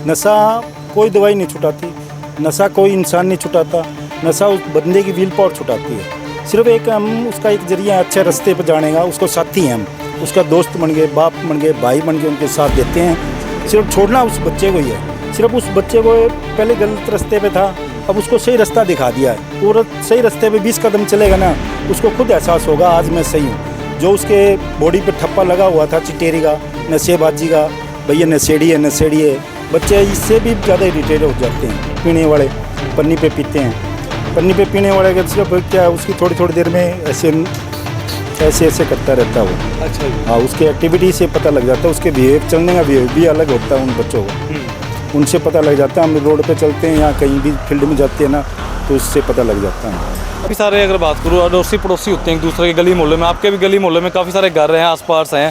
नशा कोई दवाई नहीं छुटाती, नशा कोई इंसान नहीं छुटाता, नशा उस बंदे की विल पावर छुटाती है। सिर्फ एक हम उसका एक जरिया अच्छे रास्ते पर जाने का, उसको साथी हैं हम, उसका दोस्त बन गए, बाप बन गए, भाई बन गए, उनके साथ देते हैं। सिर्फ छोड़ना उस बच्चे को ही है, सिर्फ उस बच्चे को पहले गलत रास्ते पे था, अब उसको सही रास्ता दिखा दिया है। वो सही रास्ते पे 20 कदम चलेगा ना, उसको खुद एहसास होगा आज मैं सही हूँ। जो उसके बॉडी पे ठप्पा लगा हुआ था चिटेरी का, नशेबाजी का, भैया नशेड़ी है, बच्चे इससे भी ज़्यादा इरिटेट हो जाते हैं। पीने वाले पन्नी पे पीते हैं, पन्नी पे पीने वाले का सिर्फ क्या, उसकी थोड़ी देर में ऐसे करता रहता है वो। अच्छा जी। हाँ, उसके एक्टिविटी से पता लग जाता है, उसके बिहेव, चलने का बिहेव भी अलग होता है उन बच्चों को, उनसे पता लग जाता है। हम रोड पे चलते हैं या कहीं भी फील्ड में जाते हैं ना, तो उससे पता लग जाता है। काफ़ी सारे अगर बात करूँ अड़ोसी पड़ोसी होते हैं एक दूसरे के गली मोहल्ले में, आपके भी गली मोहल्ले में काफ़ी सारे घर हैं, आसपास हैं,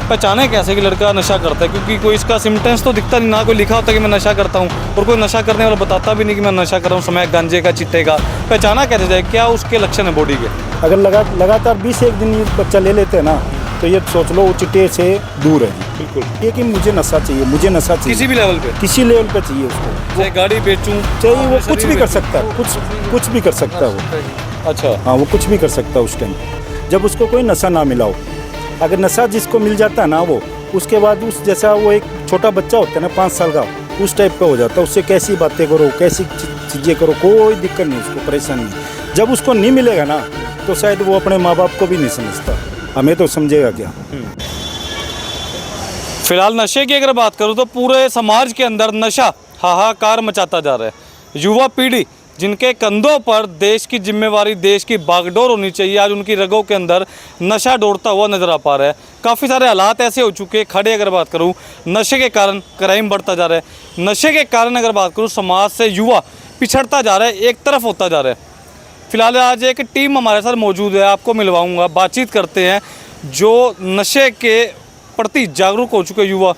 पहचाने कैसे कि लड़का नशा करता है? क्योंकि कोई इसका सिम्टम्स तो दिखता नहीं, ना कोई लिखा होता कि मैं नशा करता हूँ, और कोई नशा करने वाला बताता भी नहीं कि मैं नशा कर रहा हूँ, समय गांजे का, चिट्टे का। पहचाना कैसे जाए, क्या उसके लक्षण है बॉडी के? अगर लगातार 20 दिन ये बच्चा ले लेते हैं ना, तो ये सोच लो वो चिट्टे से दूर है। बिल्कुल, ये कि मुझे नशा चाहिए, किसी भी लेवल पे, किसी लेवल पे चाहिए उसको। चाहे गाड़ी बेचूं, चाहिए, वो कुछ भी कर सकता है, कुछ भी कर सकता है वो। अच्छा, हाँ, वो कुछ भी कर सकता है उस टाइम जब उसको कोई नशा ना मिला हो। अगर नशा जिसको मिल जाता है ना, वो उसके बाद उस जैसा वो एक छोटा बच्चा होता है ना 5 साल का, उस टाइप का हो जाता है। उससे कैसी बातें करो, कैसी चीज़ें करो, कोई दिक्कत नहीं, उसको परेशानी नहीं। जब उसको नहीं मिलेगा ना, तो शायद वो अपने माँ बाप को भी नहीं समझता, हमें तो समझेगा क्या। फिलहाल नशे की अगर बात करूँ तो पूरे समाज के अंदर नशा हाहाकार मचाता जा रहा है। युवा पीढ़ी जिनके कंधों पर देश की जिम्मेवारी, देश की बागडोर होनी चाहिए, आज उनकी रगों के अंदर नशा दौड़ता हुआ नजर आ पा रहा है। काफ़ी सारे हालात ऐसे हो चुके हैं खड़े, अगर बात करूं नशे के कारण क्राइम बढ़ता जा रहा है, नशे के कारण अगर बात करूं समाज से युवा पिछड़ता जा रहा है, एक तरफ होता जा रहा है। फिलहाल आज एक टीम हमारे साथ मौजूद है, आपको मिलवाऊंगा, बातचीत करते हैं जो नशे के प्रति जागरूक हो चुके युवा,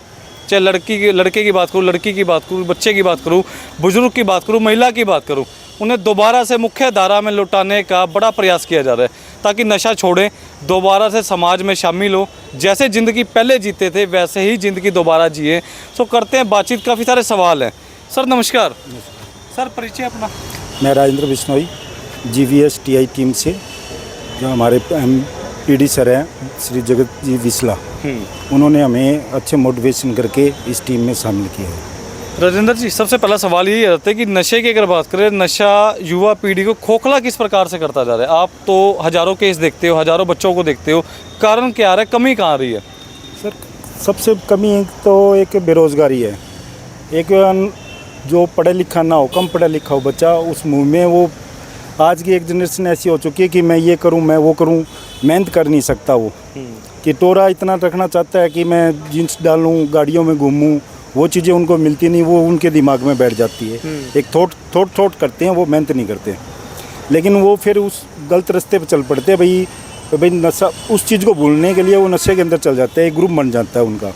चाहे लड़के की बात करूँ, लड़की की बात करूँ, बच्चे की बात करूँ, बुजुर्ग की बात करूँ, महिला की बात करूँ, उन्हें दोबारा से मुख्य धारा में लौटाने का बड़ा प्रयास किया जा रहा है ताकि नशा छोड़ें, दोबारा से समाज में शामिल हो, जैसे ज़िंदगी पहले जीते थे वैसे ही ज़िंदगी दोबारा जिए। सो करते हैं बातचीत, काफ़ी सारे सवाल हैं। सर नमस्कार। सर परिचय अपना? मैं Rajendra Bishnoi, GVS TI team से, जो हमारे PD सर हैं श्री जगत जी विसला, उन्होंने हमें अच्छे मोटिवेशन करके इस टीम में शामिल किया है। राजेंद्र जी, सबसे पहला सवाल यही रहता है कि नशे की अगर बात करें, नशा युवा पीढ़ी को खोखला किस प्रकार से करता जा रहा है? आप तो हज़ारों केस देखते हो, हज़ारों बच्चों को देखते हो, कारण क्या आ रहा है, कमी कहाँ आ रही है? सर सबसे कमी तो एक बेरोज़गारी है। एक जो पढ़ा लिखा ना हो, कम पढ़ा लिखा हो बच्चा, उस मुँह में वो, आज की एक जनरेशन ऐसी हो चुकी है कि मैं ये करूं, मैं वो करूं, मेहनत कर नहीं सकता वो, कि टोरा इतना रखना चाहता है कि मैं जीन्स डालूं, गाड़ियों में घूमूं, वो चीज़ें उनको मिलती नहीं, वो उनके दिमाग में बैठ जाती है। एक थोट करते हैं, वो मेहनत नहीं करते, लेकिन वो फिर उस गलत रास्ते पर चल पड़ते हैं। भाई नशा, उस चीज़ को भूलने के लिए वो नशे के अंदर चल जाते हैं, एक ग्रुप बन जाता है उनका,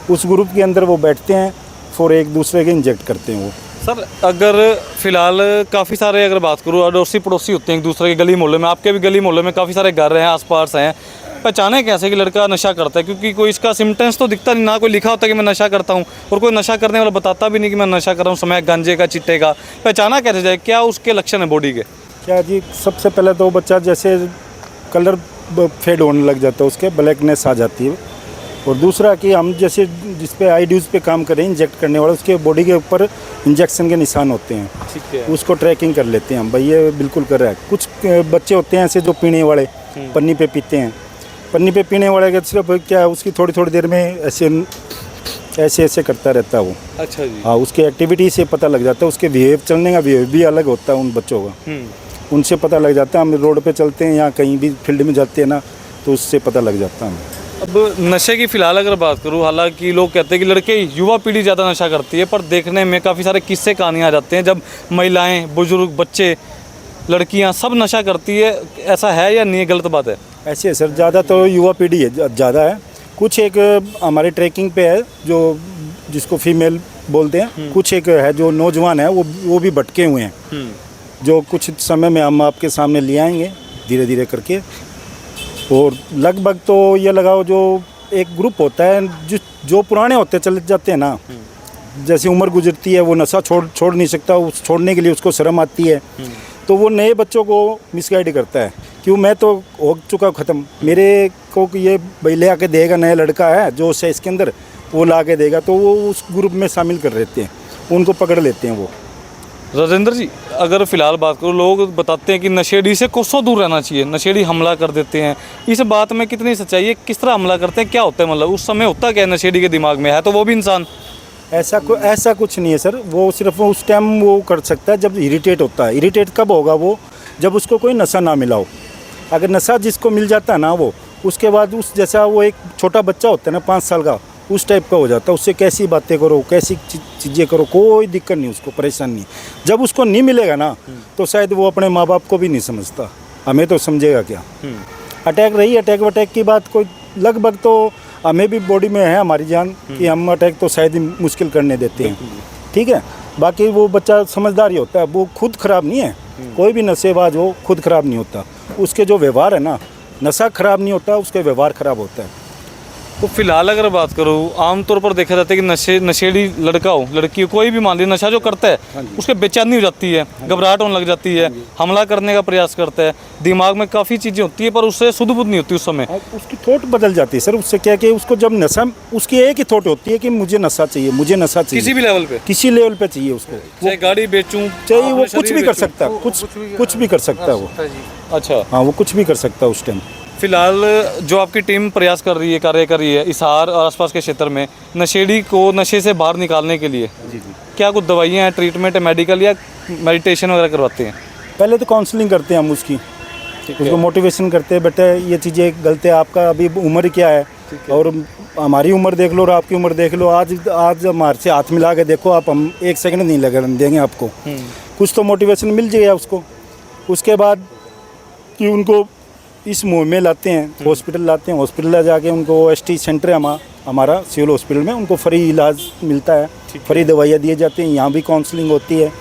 उस ग्रुप के अंदर वो बैठते हैं, फिर एक दूसरे के इंजेक्ट करते हैं वो। सर अगर फ़िलहाल काफ़ी सारे अगर बात करूँ अड़ोसी पड़ोसी होते हैं एक दूसरे के गली मोहल्ले में, आपके भी गली मोहल्ले में काफ़ी सारे घर हैं, आसपास हैं, पहचाने कैसे कि लड़का नशा करता है? क्योंकि कोई इसका सिम्टम्स तो दिखता नहीं, ना कोई लिखा होता कि मैं नशा करता हूँ, और कोई नशा करने वाला बताता भी नहीं कि मैं नशा कर रहा हूँ, समय गांजे का, चिट्टे का। पहचाना कैसे जाए, क्या उसके लक्षण है बॉडी के? क्या जी, सबसे पहले तो बच्चा जैसे कलर फेड होने लग जाता है, उसके ब्लैकनेस आ जाती है, और दूसरा कि हम जैसे जिस पे आईड्यूज़ पे काम करें इंजेक्ट करने वाला, उसके बॉडी के ऊपर इंजेक्शन के निशान होते हैं, ठीक है, उसको ट्रैकिंग कर लेते हैं हम, भाई ये बिल्कुल कर रहा है। कुछ बच्चे होते हैं ऐसे जो पीने वाले, पन्नी पे पीते हैं, पन्नी पे पीने वाले का सिर्फ क्या, उसकी थोड़ी देर में ऐसे करता रहता है वो। अच्छा जी। हाँ, उसके एक्टिविटी से पता लग जाता है, उसके बिहेव, चलने का बिहेव भी अलग होता है उन बच्चों का, उनसे पता लग जाता है। हम रोड पे चलते हैं या कहीं भी फील्ड में जाते हैं ना, तो उससे पता लग जाता है। अब नशे की फ़िलहाल अगर बात करूँ, हालांकि लोग कहते हैं कि लड़के, युवा पीढ़ी ज़्यादा नशा करती है, पर देखने में काफ़ी सारे किस्से कहानियाँ आ जाते हैं जब महिलाएं, बुजुर्ग, बच्चे, लड़कियां सब नशा करती है। ऐसा है या नहीं, गलत बात है? ऐसे है सर, ज़्यादा तो युवा पीढ़ी है, ज़्यादा है। कुछ एक हमारे ट्रैकिंग पे है जो जिसको फीमेल बोलते हैं, कुछ एक है जो नौजवान है, वो भी भटके हुए हैं, जो कुछ समय में हम आपके सामने ले आएंगे धीरे धीरे करके। और लगभग तो ये लगाओ जो एक ग्रुप होता है, जो पुराने होते चले जाते हैं ना, जैसे उम्र गुजरती है वो नशा छोड़ नहीं सकता, उस छोड़ने के लिए उसको शर्म आती है, तो वो नए बच्चों को मिसगाइड करता है क्यों मैं तो हो चुका ख़त्म, मेरे को ये भाई ले आके देगा, नया लड़का है जो है इसके अंदर वो ला के देगा, तो वो उस ग्रुप में शामिल कर लेते हैं, उनको पकड़ लेते हैं वो। राजेंद्र जी, अगर फिलहाल बात करो, लोग बताते हैं कि नशेड़ी से कोसों दूर रहना चाहिए, नशेड़ी हमला कर देते हैं, इस बात में कितनी सच्चाई है? किस तरह हमला करते हैं, क्या होता है, मतलब उस समय होता क्या है नशेड़ी के दिमाग में? है तो वो भी इंसान। ऐसा कुछ नहीं है सर, वो सिर्फ उस टाइम वो कर सकता है जब इरिटेट होता है। इरिटेट कब होगा वो? जब उसको कोई नशा ना मिला हो। अगर नशा जिसको मिल जाता है ना, वो उसके बाद उस जैसा वो एक छोटा बच्चा होता है ना 5 साल का, उस टाइप का हो जाता है। उससे कैसी बातें करो, कैसी चीज़ें करो, कोई दिक्कत नहीं, उसको परेशान नहीं। जब उसको नहीं मिलेगा ना तो शायद वो अपने माँ बाप को भी नहीं समझता, हमें तो समझेगा क्या। अटैक वटैक की बात कोई लगभग तो हमें भी बॉडी में है हमारी जान कि हम अटैक तो शायद ही मुश्किल करने देते हैं, ठीक है। बाकी वो बच्चा समझदार ही होता है, वो खुद ख़राब नहीं है। कोई भी नशेबाज हो खुद ख़राब नहीं होता, उसके जो व्यवहार है ना, नशा ख़राब नहीं होता, उसके व्यवहार ख़राब होता है। तो फिलहाल अगर बात करूँ, आमतौर पर देखा जाता है कि नशेड़ी लड़का हो, लड़की हो, कोई भी मान लीजिए नशा जो करता है उसके बेचैनी हो जाती है, घबराहट होने लग जाती है, हमला करने का प्रयास करता है, दिमाग में काफ़ी चीज़ें होती है, पर उससे सुध बुध नहीं होती उस समय। उसकी थॉट बदल जाती है सर। उससे क्या कि उसको जब नशा, उसकी एक ही थॉट होती है कि मुझे नशा चाहिए, मुझे नशा चाहिए, किसी भी लेवल पे, किसी लेवल पे चाहिए उसको। चाहे गाड़ी बेचूं, चाहिए वो कुछ भी कर सकता है, कुछ भी कर सकता है वो। अच्छा, हाँ, वो कुछ भी कर सकता है उस टाइम। फिलहाल जो आपकी टीम प्रयास कर रही है, कार्य कर रही है हिसार और आसपास के क्षेत्र में नशेड़ी को नशे से बाहर निकालने के लिए, क्या कुछ दवाइयाँ हैं, ट्रीटमेंट है, मेडिकल या मेडिटेशन वगैरह करवाते हैं? पहले तो काउंसलिंग करते हैं हम उसकी, उसको मोटिवेशन करते हैं, बेटा ये चीज़ें गलत है, आपका अभी उम्र क्या है और हमारी उम्र देख लो और आपकी उम्र देख लो, आज हमारे से हाथ मिला के देखो आप, हम 1 सेकंड नहीं लगने देंगे आपको। कुछ तो मोटिवेशन मिल जाएगा उसको। उसके बाद कि उनको इस मुँह में लाते हैं, हॉस्पिटल लाते हैं, हॉस्पिटल ले जाके उनको OST सेंटर है हमारा सिविल हॉस्पिटल में, उनको फ्री इलाज मिलता है, फ्री दवाइयाँ दिए जाती हैं। यहाँ भी काउंसलिंग होती है,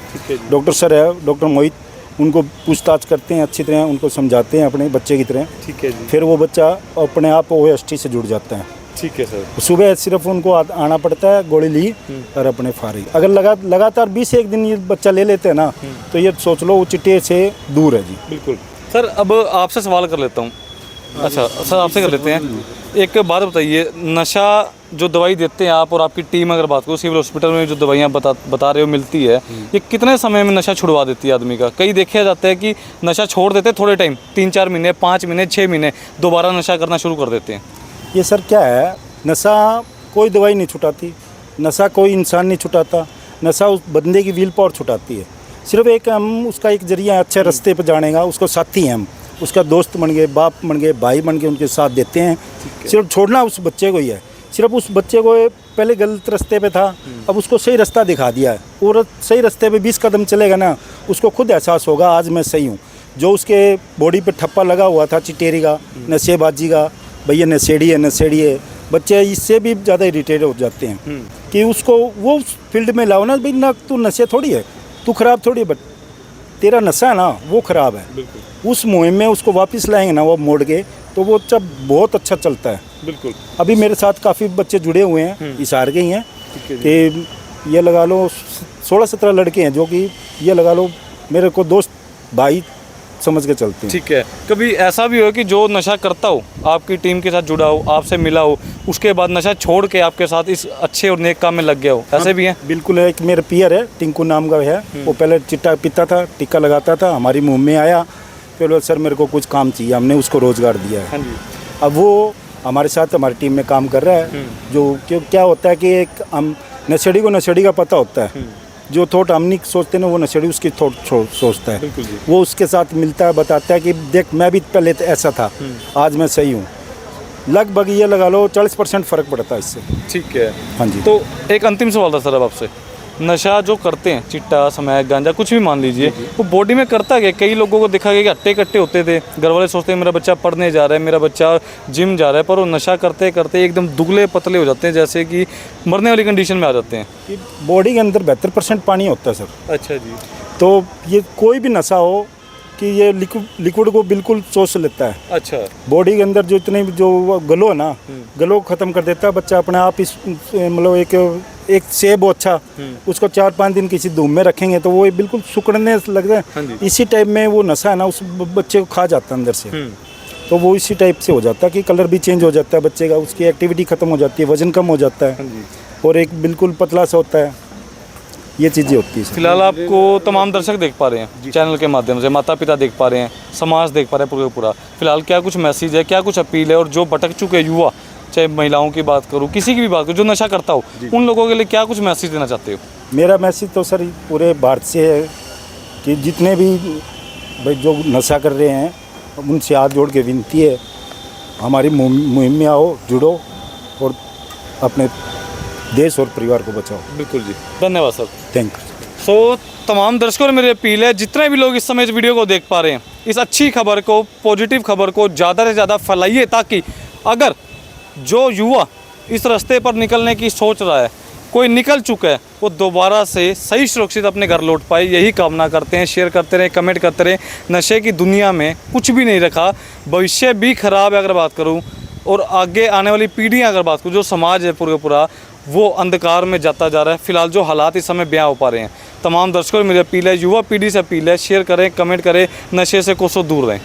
डॉक्टर सर है, डॉक्टर मोहित, उनको पूछताछ करते हैं अच्छी तरह, उनको समझाते हैं अपने बच्चे की तरह। ठीक है जी। फिर वो बच्चा अपने आप OST से जुड़ जाता है। ठीक है सर। सुबह सिर्फ उनको आना पड़ता है, गोली ली और अपने फारिग। अगर लगातार 20 दिन ये बच्चा ले लेते हैं ना, तो ये सोच लो वो चिट्टे से दूर है जी। बिल्कुल सर। अब आपसे सवाल कर लेता हूँ। अच्छा सर, आपसे कर लेते हैं। एक बात बताइए, नशा जो दवाई देते हैं आप और आपकी टीम, अगर बात करो सिविल हॉस्पिटल में जो दवाइयाँ बता रहे हो मिलती है, ये कितने समय में नशा छुड़वा देती है आदमी का? कई देखा जाता है कि नशा छोड़ देते हैं थोड़े टाइम, 3-4 महीने, 5 महीने, 6 महीने, दोबारा नशा करना शुरू कर देते हैं। ये सर क्या है, नशा कोई दवाई नहीं छुटाती, नशा कोई इंसान नहीं छुटाता, नशा उस बंदे की विल पावर छुटाती है। सिर्फ एक हम उसका एक जरिया अच्छे रास्ते पर जाने का, उसको साथी हैं हम, उसका दोस्त बन गए, बाप बन गए, भाई बन के उनके साथ देते हैं। सिर्फ छोड़ना उस बच्चे को ही है, सिर्फ उस बच्चे को पहले गलत रास्ते पे था, अब उसको सही रास्ता दिखा दिया है, और सही रास्ते पे 20 कदम चलेगा ना, उसको खुद एहसास होगा आज मैं सही हूँ। जो उसके बॉडी पे ठप्पा लगा हुआ था चिटेरी का, नशेबाजी का, भैया नशेड़ी है, बच्चे इससे भी ज़्यादा इरिटेट हो जाते हैं कि उसको वो फील्ड में लाओ ना, भाई ना तू नशे थोड़ी है, तू खराब थोड़ी है, बट तेरा नशा है ना वो खराब है। उस मुहिम में उसको वापस लाएंगे ना वो मोड़ के, तो वो जब बहुत अच्छा चलता है। बिल्कुल। अभी मेरे साथ काफ़ी बच्चे जुड़े हुए हैं, हिसार के ही हैं, कि ये लगा लो 16-17 लड़के हैं जो कि ये लगा लो मेरे को दोस्त भाई समझ के चलते हैं। ठीक है। कभी ऐसा भी हो कि जो नशा करता हो, आपकी टीम के साथ जुड़ा हो, आपसे मिला हो, उसके बाद नशा छोड़ के आपके साथ इस अच्छे और नेक काम में लग गया हो, ऐसे भी हैं? बिल्कुल है। एक मेरा पियर है, टिंकू नाम का है, वो पहले चिट्टा पीता था, टिक्का लगाता था, हमारी मुँह में आया, फिर सर मेरे को कुछ काम चाहिए, हमने उसको रोज़गार दिया है। अब वो हमारे साथ हमारी टीम में काम कर रहा है। जो क्यों क्या होता है कि एक हम नशेड़ी को नशेड़ी का पता होता है, जो थॉट हम नहीं सोचते ना, वो नशेड़ी उसकी थॉट सोचता है। वो उसके साथ मिलता है, बताता है कि देख मैं भी पहले तो ऐसा था, आज मैं सही हूँ। लगभग ये लगा लो 40% फ़र्क पड़ता है इससे। ठीक है। हाँ जी। तो एक अंतिम सवाल था सर अब आपसे, नशा जो करते हैं, चिट्टा, स्मैक, गांजा, कुछ भी मान लीजिए, वो बॉडी में करता क्या? कई लोगों को देखा गया कि हट्टे कट्टे होते थे, घर वाले सोचते हैं मेरा बच्चा पढ़ने जा रहा है, मेरा बच्चा जिम जा रहा है, पर वो नशा करते करते एकदम दुबले पतले हो जाते हैं, जैसे कि मरने वाली कंडीशन में आ जाते हैं। कि बॉडी के अंदर 72% पानी होता है सर। अच्छा जी। तो ये कोई भी नशा हो कि ये लिक्विड को बिल्कुल सोच लेता है। अच्छा। बॉडी के अंदर जो इतने जो गलो है ना, गलो ख़त्म कर देता है बच्चा अपने आप। इस मतलब एक एक सेब हो अच्छा, उसको 4-5 दिन किसी धूप में रखेंगे तो वो बिल्कुल सुकड़ने लगता हाँ है। जी। इसी टाइप में वो नशा है ना उस बच्चे को खा जाता है अंदर से, तो वो इसी टाइप से हो जाता है कि कलर भी चेंज हो जाता है बच्चे का, उसकी एक्टिविटी खत्म हो जाती है, वजन कम हो जाता है और एक बिल्कुल पतला सा होता है, ये चीज़ें होती है। फिलहाल आपको तमाम दर्शक देख पा रहे हैं चैनल के माध्यम से, माता पिता देख पा रहे हैं, समाज देख पा रहे हैं पूरा। फिलहाल क्या कुछ मैसेज है, क्या कुछ अपील है, और जो भटक चुके युवा, चाहे महिलाओं की बात करूँ, किसी की भी बात करूँ, जो नशा करता हो, उन लोगों के लिए क्या कुछ मैसेज देना चाहते हो? मेरा मैसेज तो सर पूरे भारत से है कि जितने भी भाई जो नशा कर रहे हैं उनसे हाथ जोड़ के विनती है, हमारी मुहिम में आओ, जुड़ो और अपने देश और परिवार को बचाओ। बिल्कुल जी, धन्यवाद सर। Thank you. सो तमाम दर्शकों में मेरी अपील है, जितने भी लोग इस समय इस वीडियो को देख पा रहे हैं, इस अच्छी खबर को, पॉजिटिव खबर को ज़्यादा से ज़्यादा फैलाइए, ताकि अगर जो युवा इस रास्ते पर निकलने की सोच रहा है, कोई निकल चुका है, वो दोबारा से सही सुरक्षित अपने घर लौट पाए, यही कामना करते हैं। शेयर करते रहें, कमेंट करते रहें। नशे की दुनिया में कुछ भी नहीं रखा, भविष्य भी खराब है अगर बात करूँ, और आगे आने वाली पीढ़ियाँ अगर बात करूँ, जो समाज है पूरा वो अंधकार में जाता जा रहा है। फिलहाल जो हालात इस समय बयां हो पा रहे हैं, तमाम दर्शकों को मेरी अपील है, युवा पीढ़ी से अपील है, शेयर करें, कमेंट करें, नशे से कोसों दूर रहें।